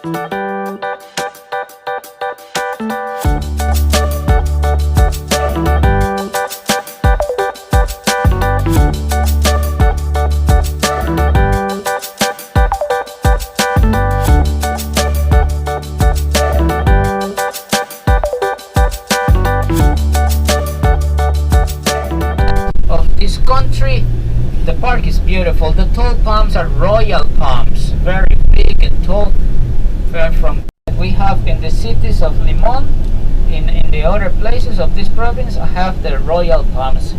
This country, the park is beautiful. The tall palms are royal palms, very big and tall. From we have in the cities of Limon, in the other places of this province, I have the royal palms.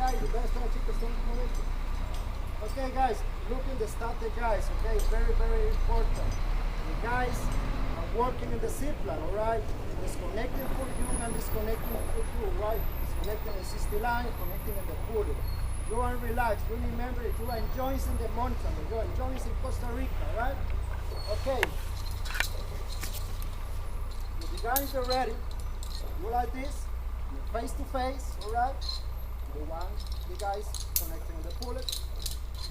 guys, okay guys, look in the start the guys, okay, very, very important. The guys are working in the zipline, alright? Disconnecting for you and disconnecting for you, right? Disconnecting the 60 line, connecting in the pulley. You are relaxed, you remember it, you are enjoying in the mountain, you are enjoying in Costa Rica, right? Okay. If the guys are ready, you like this, face to face, alright? The guys connecting the pulley,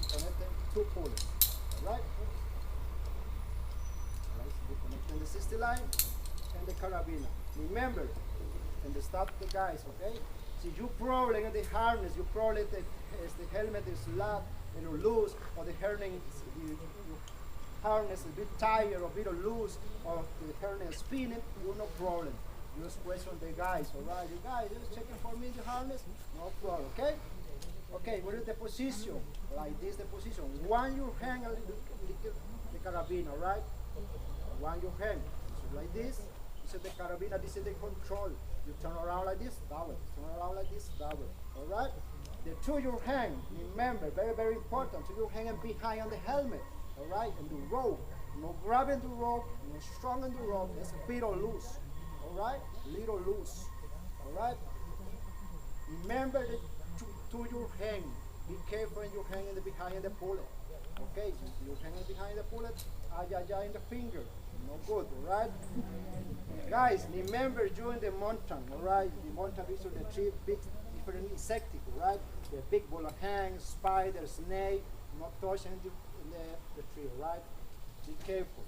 connecting two pulleys, alright? Connecting the 60 line and the carabiner. Remember, and the stop the guys, okay? So you probably in the harness, you probably the helmet is loud and loose, or the harness harness is a bit tight or a bit loose, or the harness spinning, you no problem. Just question the guys, alright? You guys, just checking for me the harness, no problem, okay? Okay, what is the position? Like this, the position. One your hand a little, the carabiner, alright? One your hand, so like this. This is the carabiner, this is the control. You turn around like this, that way. Turn around like this, that way. Alright? The two your hand, remember, very, very important. Two your hand and behind on the helmet. Alright? And the rope. No grabbing the rope, no strong on the rope. It's a bit loose. Alright? Little loose. Alright? Remember the to your hand. Be careful in your hand and behind the pulley. Okay? Your hand behind the pulley, in the finger. No good, alright? Guys, remember during the mountain, alright? The mountain is the three big different insects, alright? The big ball of hang, spider, snake, not touching the tree, alright? Be careful.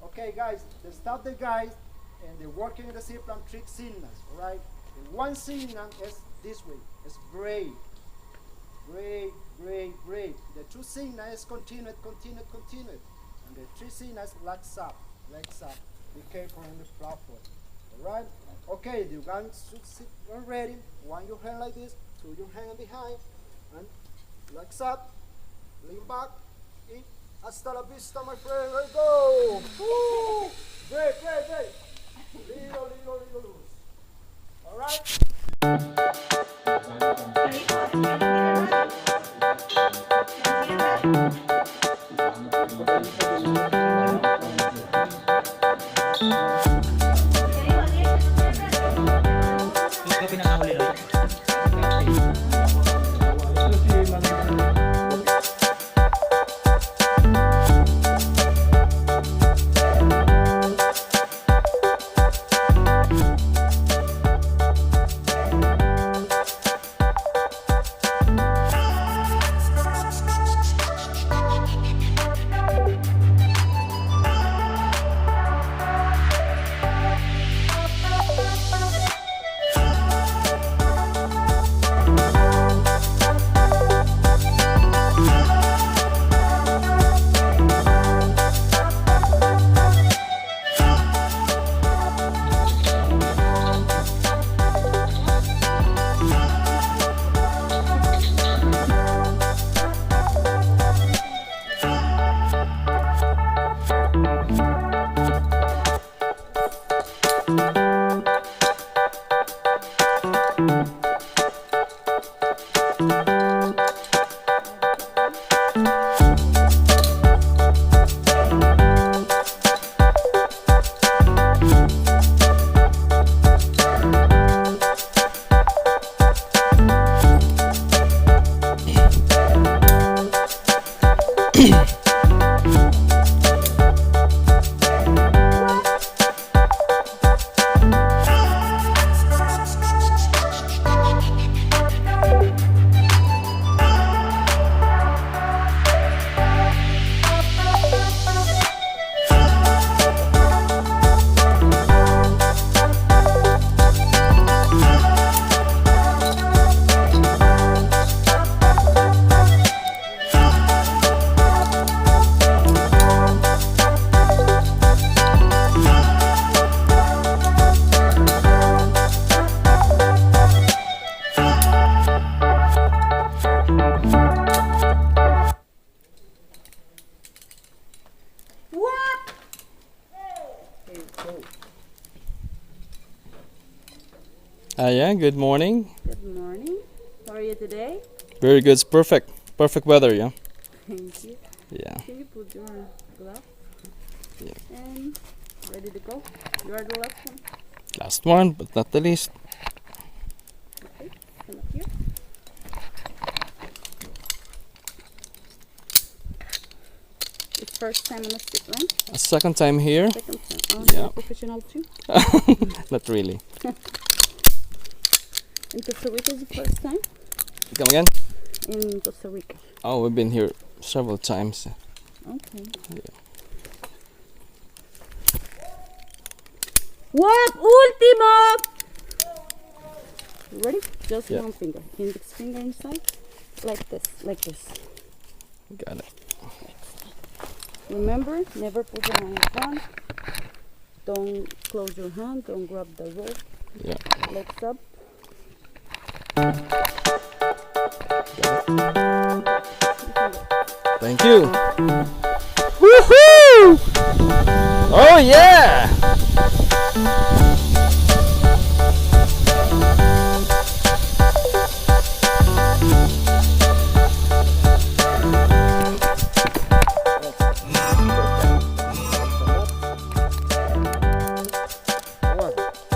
Okay, guys, they stop the guys and they're working in the zipline three signals, alright? And one signal is this way, it's brave. Brave, brave, brave. The two signals continue. And the three signals legs up. Be careful on the platform. Alright? Okay, the guns should sit ready. One your hand like this, two your hand behind, and legs up, lean back, in. Hasta la vista, my friend. Let's go! Woo! Great. Little loose. Alright? Yeah, good morning. Good morning. How are you today? Very good. It's perfect. Perfect weather, yeah. Thank you. Yeah. Can you put your glove? Yeah. And ready to go? You are the last one. Last one, but not the least. Okay, come up here. It's first time on the street, right? A second time here. Second time. Oh, Yeah. you're professional too? Not really. In Costa Rica is the first time? Come again? In Costa Rica. Oh, we've been here several times. Okay. Yeah. What? Último! You ready? Just Yeah. one finger. Index finger inside. Like this. Like this. Got it. Remember, never put your hand in front. Don't close your hand. Don't grab the rope. Yeah. Legs up. Thank you. Woohoo! Oh yeah!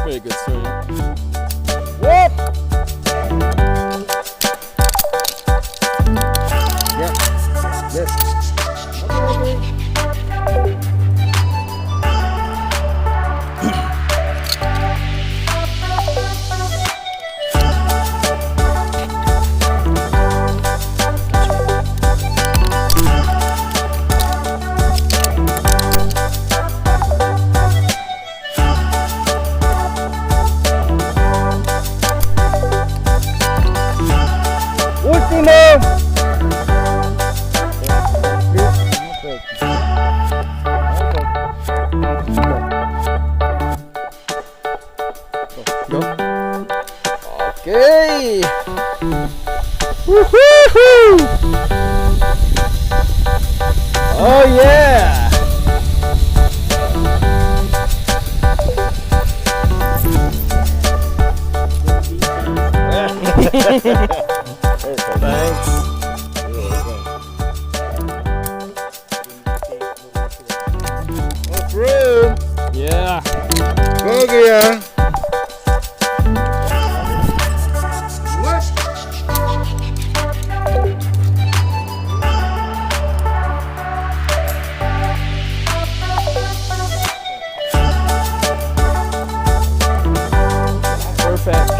Very good, sir. Whoop! Yes. Último. Go. Okay. Woohoo! Oh yeah! Thanks. Through. Yeah. Go gear. What? Perfect.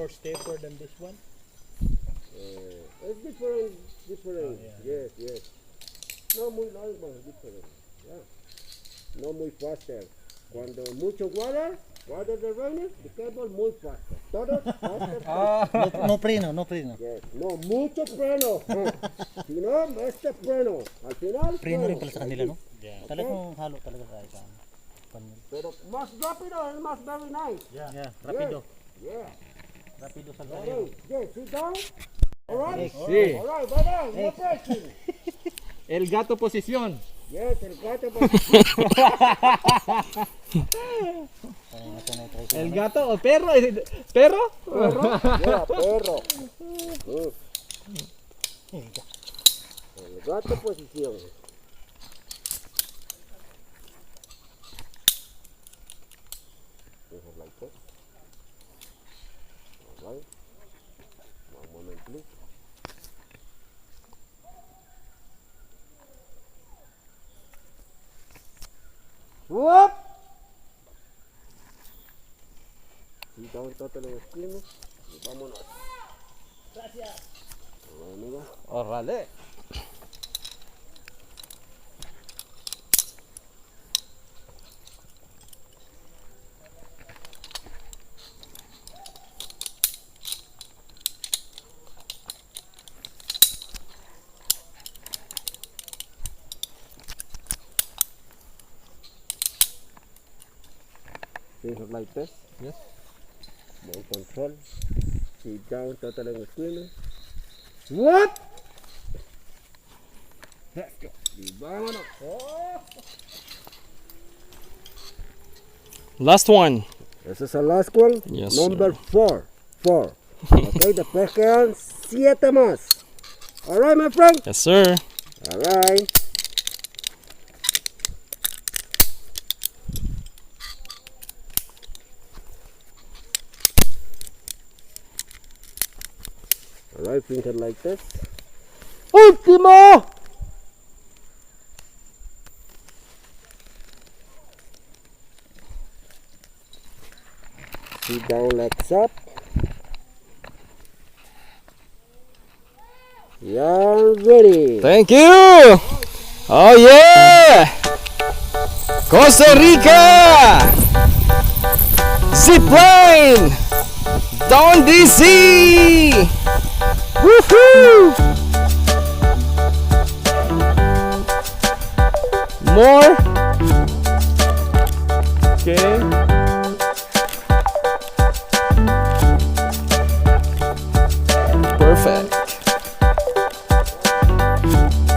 more stiffer than this one? It's different. Yes, yes. No muy largo, different. Yeah. No muy faster. Cuando mucho water the rain, the cable muy faster. Todo faster. No freno, no freno. Yes. No, mucho freno. Si no, este freno. Al final, Freno rin pala sa kanila, no? Talagang halo talaga sa Pero más rápido es más very nice. Yeah, rapido. Yeah. Rapido sa Okay, yes, sit down. Alright? Sí. Alright, bye-bye. No pressing. El gato posición. Yes, el gato. El gato o perro. ¿Perro? Yeah, perro. El gato posición. Like that. Alright. One moment, please. Whoop! Sit down totally screen. Y vámonos. Gracias. Alright, amigo. Órale. Things like this. Yes. More control. Sit down totally screen. What? Let's go. Y vámonos. Last one. This is the last one. Yes, Number sir. 4. Okay, después quedan 7 más. Alright, my friend. Yes, sir. Alright. Alright, finger like this. Último! Sit down, legs up. You're ready. Thank you. Oh yeah. Costa Rica. Zipline. Down DC. Woohoo. More. Okay. Perfect.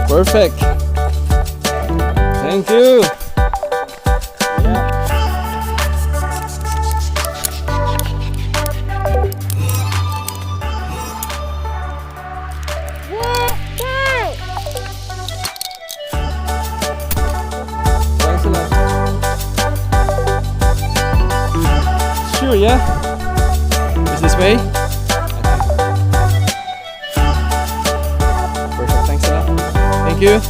Perfect. Thank you. Thanks a lot. Sure, yeah. Is this way? Perfect. Thanks a lot. Thank you.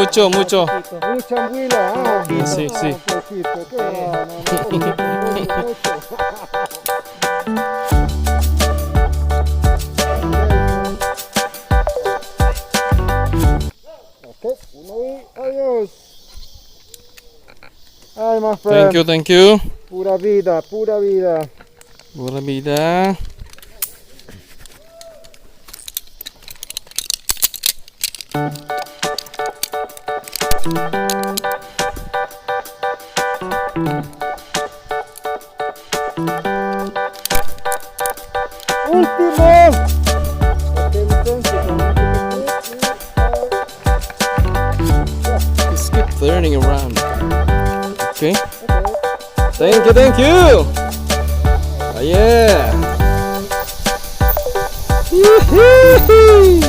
mucho, mucho. Mucha anguila, ah. Sí, sí. Poquito, ¿qué? Mucho. Okay, uno y adiós. Ay, my friend. Thank you. Pura vida, pura vida. Buena vida. Último. Okay, Just keep turning around. Okay. Thank you. Oh yeah. Yee-hee.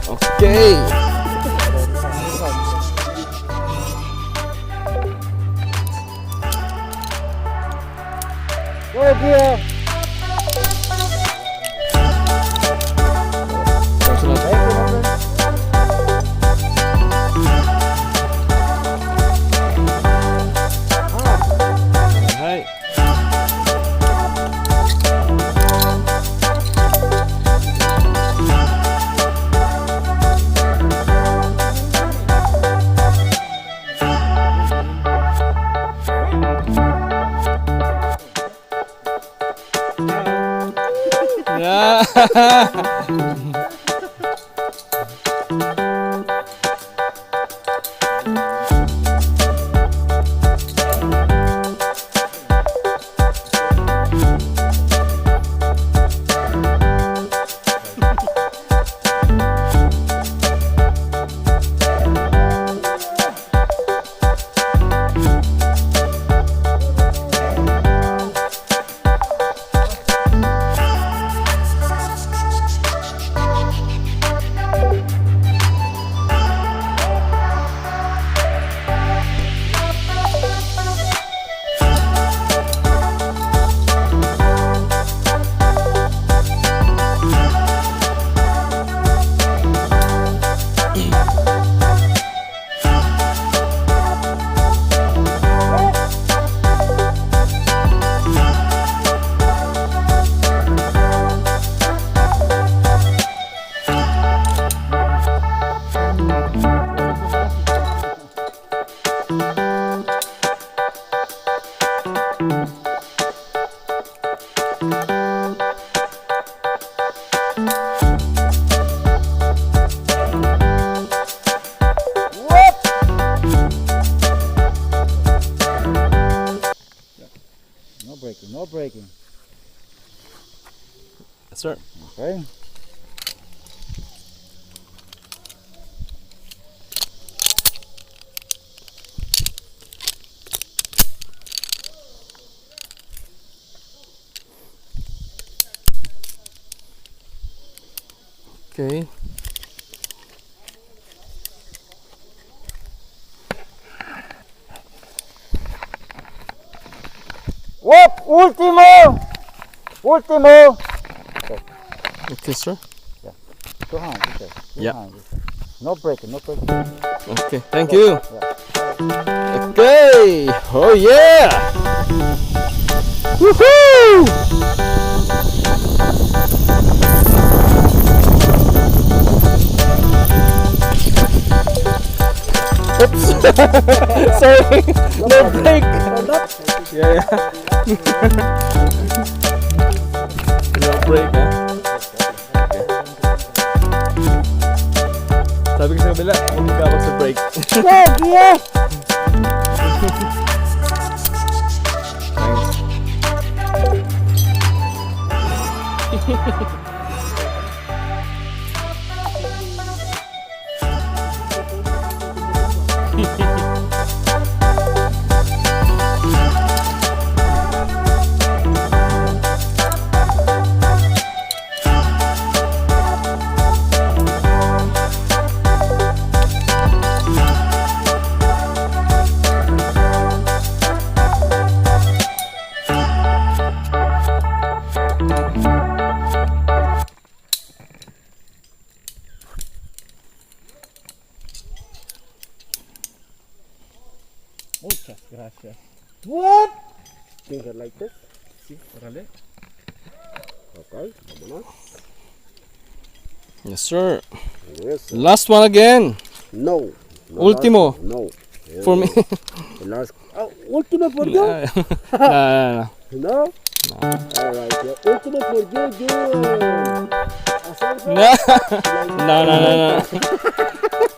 Okay. Go, dear. Thanks a lot. Hi. Yeah. No breaking. Yes, sir. Okay. Okay. Whoop! Último! Último! Okay, sir. Two hands, okay. Yeah. Hands, okay. No breaking, no breaking. Okay, thank you. Yeah. Okay. Oh yeah. Woohoo! Oops. Sorry. No break. Yeah. No break, ha? Sabi ko sa kabila, huwag magkawag sa break. Yeah! Muchas gracias. What? Finger like this. Sí, órale. Okay, vámonos. Yes, sir. Yes, sir. Last one again. No. No Último. last- No. For me. The last. Oh, último for you? Nah. No? Alright, the ultimo for you, No.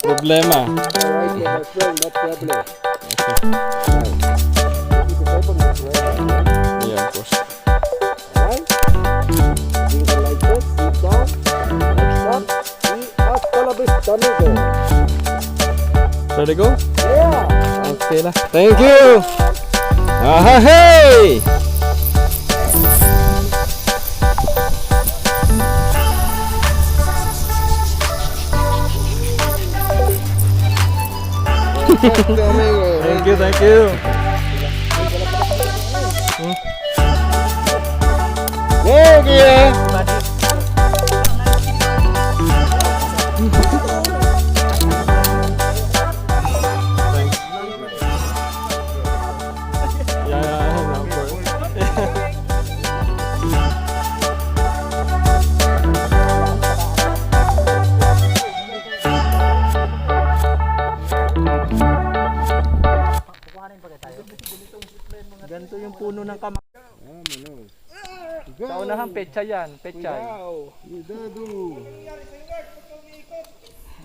Problema. Alright, my friend, no problem. Alright. This is the type of my friend. Yeah, of course. Alright? Finger like this, sit down. Next up, y hasta la vista, amigo. Ready to go? Yeah! Okay lah. Thank you. Ah, hey. Thank you. Go, dear! Yeah, of course. Ganito yung puno ng kamay. Sa unahang petsa yan, petsa. Cuidado!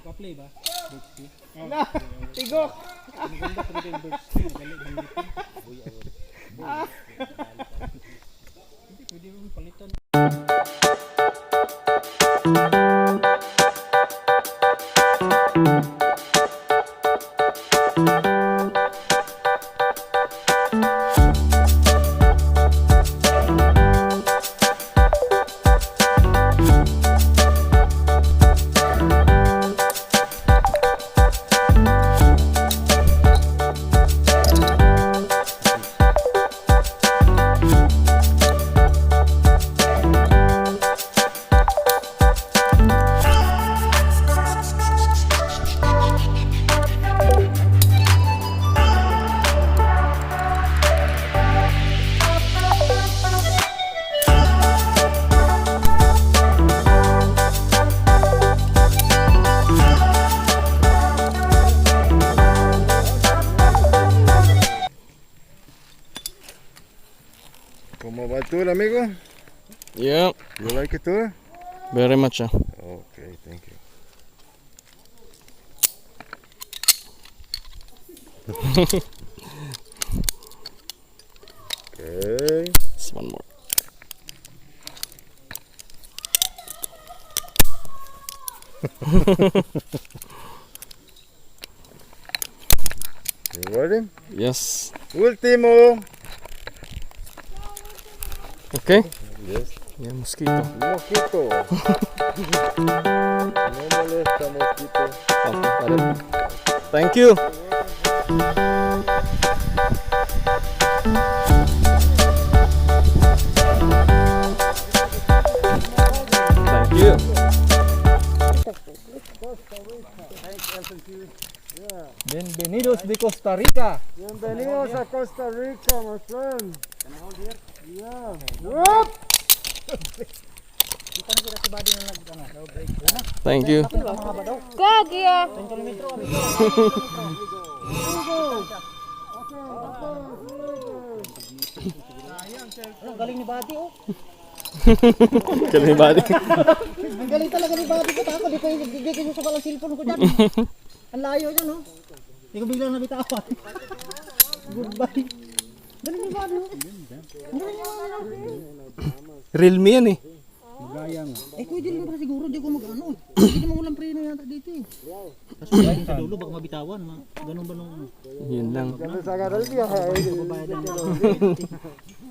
Naka-play ba? Tigok! Maganda talaga yung birds tree. Dali, gamitin. Hindi, pwede mo palitan. ¿Cómo va el tour, amigo? Yeah, You like it tour? very much. Okay, thank you. Okay. Just one more. You ready? Yes. Último. Okay. Yes. Yeah, mosquito. Mosquito. No molesta, mosquito. Okay, got it. Thank you. Thank you. Bienvenidos de Costa Rica. Bienvenidos a Costa Rica, my friend. Can I hold here? Yeah. Whoop! Thank you. Kagya! Ang galing ni Buddy, oh. Galing ba? Ang galing talaga ni Buddy ko. Tako, di ko sa palang cellphone ko dyan. Ang layo dyan, oh. Di ko biglang nabitawan. Goodbye. Galing ni Buddy, oh. Galing ni Buddy. Realme yan eh. Eh, pwede rin pala siguro. Di ko mag-ano. Hindi mo walang preno yata dito, eh. Tapos galing sa dulo, baka mabitawan. Ganun ba nung... Yun lang. Vamos a agarrar el viaje. Babayad ng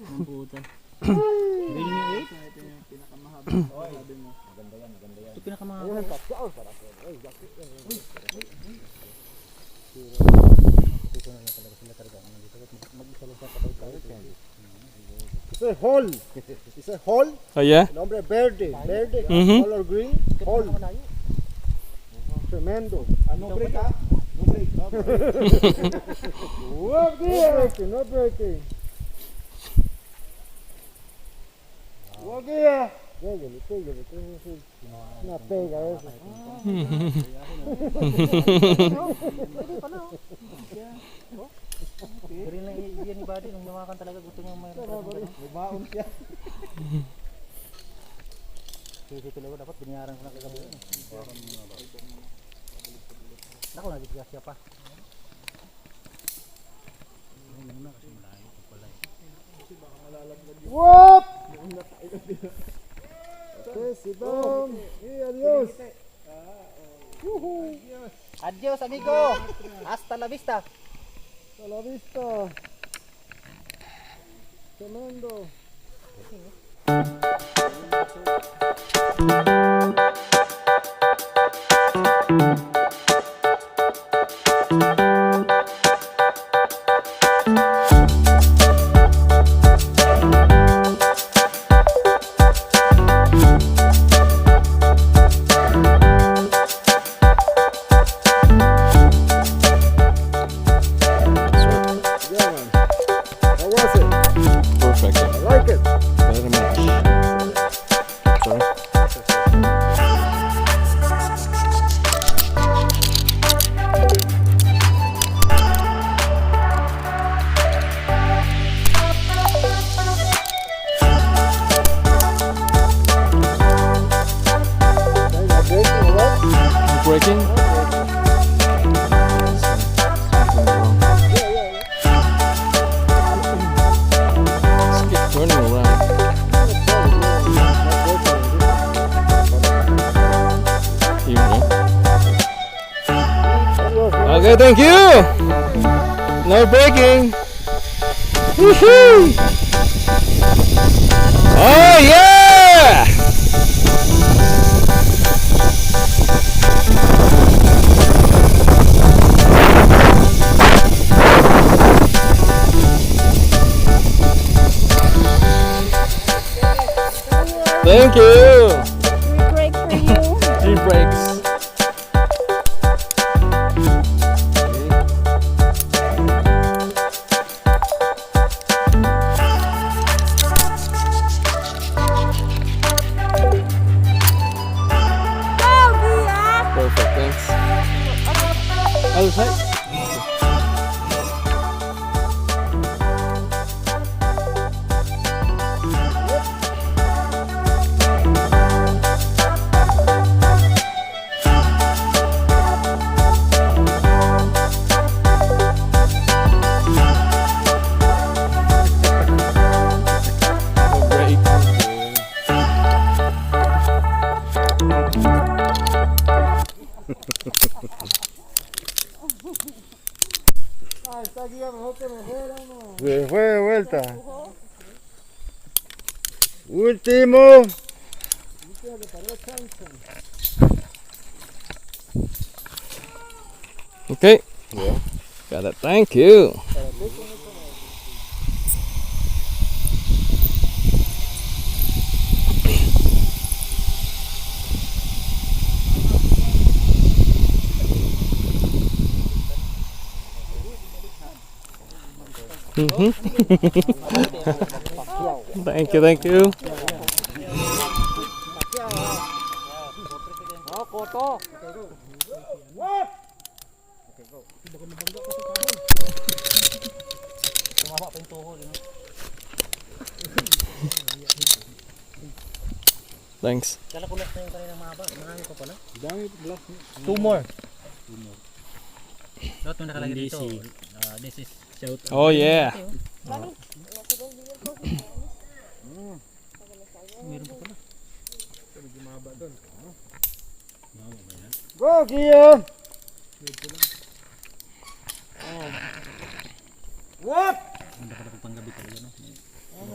ang puta. Realme 8? Ito pinakamahaba. It's a hole. It's a hole. Oh yeah? Nombre verde. Verde. Mhm. Color green. Hole. Tremendo. Ano break ah? No What gear? No breaking. What gear? Pégale. Una pega eso. Pero yung iyan ni Buddy, nung lumakan talaga gusto niya may Baon siya. Kasi talaga dapat binayaran ko na kagabi. Ako nagiggas siya pa. Whoop! Okay, sit down. Hey, adios. Adios amigo! Hasta la vista! Hasta la vista. Tremendo. Perfect. I like it. Very much. Sorry. Breaking? Let's keep turning around. Here we go. Okay, thank you. No breaking. Woohoo! Oh yeah! Thank you. Free break for you. 3 breaks. Perfect, thanks. Other side? Ah, está aquí ya mejor que mejor, ¿no? Se fue de vuelta. Último. Okay. Got it. Thank you. Mm-hmm. Thank you, thank you. Oh, Puerto! Tumama pa yung tuhol. Thanks. Kala ko last na yung kaninang mahaba. Marami pa pala. Dami black. 2 more. Dapat may nakalagay dito. This is shout out. Oh yeah. Meron pa pala. Go, Gian! What? Hindi ka dapat panggabi talaga, no?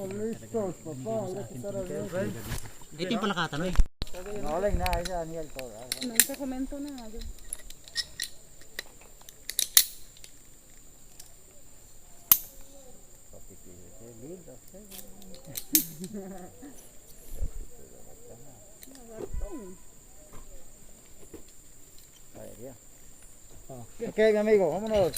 Listos, papá. Hay que estar abierto. Ito yung palakatan, no? No, like nada, ese Daniel cobra. No se comento nada. Okay, mi amigo, vámonos.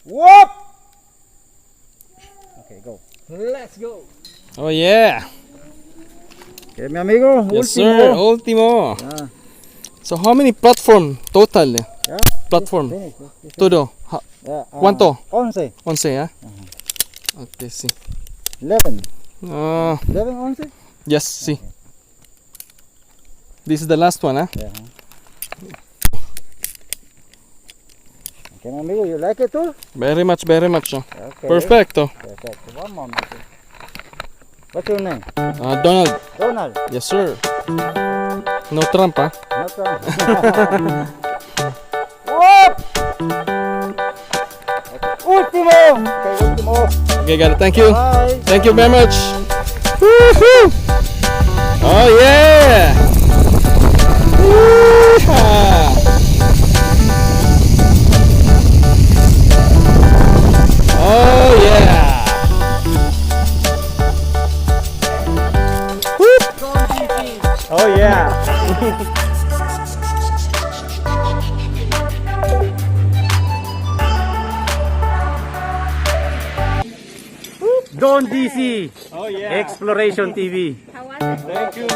Whoop! Okay, go. Let's go. Oh yeah. Okay, mi amigo, Yes último. sir, último. Yeah. So how many platform total? Yeah. Platform. Finish. Todo. Yeah, ¿Cuánto? 11. 11, ¿ah? Okay, sí. 11. Ah, 11, 11? yes, sí. This is the last one, ¿ah? Yeah. Okay, mi amigo, you like it too? Very much, very much. Oh. Okay. Perfecto. Perfect. One moment. What's your name? Donald. Donald. Yes sir. No trampa. No problem. Whoop! Último! Okay, último. Okay, got it. Thank you. Bye. Thank you very much. Woohoo! Oh yeah! Woo-ha! Oh yeah! Whoop! Oh yeah! Don DC. Oh yeah! Exploration TV. Thank you.